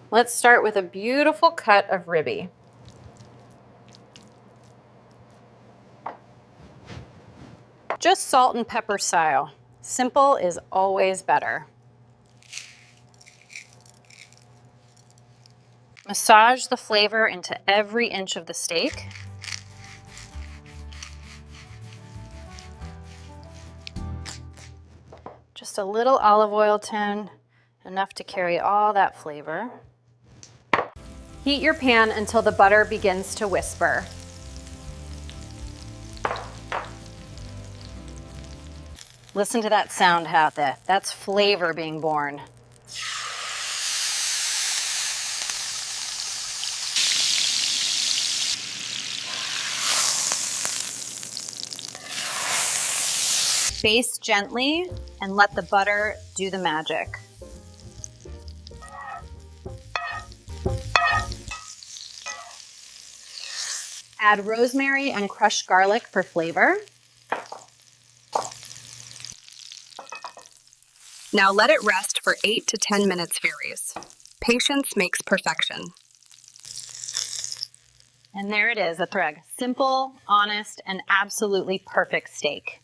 Let's start with a beautiful cut of ribeye. Just salt and pepper style. Simple is always better. Massage the flavor into every inch of the steak. Just a little olive oil tin, enough to carry all that flavor. Heat your pan until the butter begins to whisper. Listen to that sound out there. That's flavor being born. Baste gently and let the butter do the magic. Add rosemary and crushed garlic for flavor. Now let it rest for 8 to 10 minutes varies. Patience makes perfection. And there it is, a thread. Simple, honest, and absolutely perfect steak.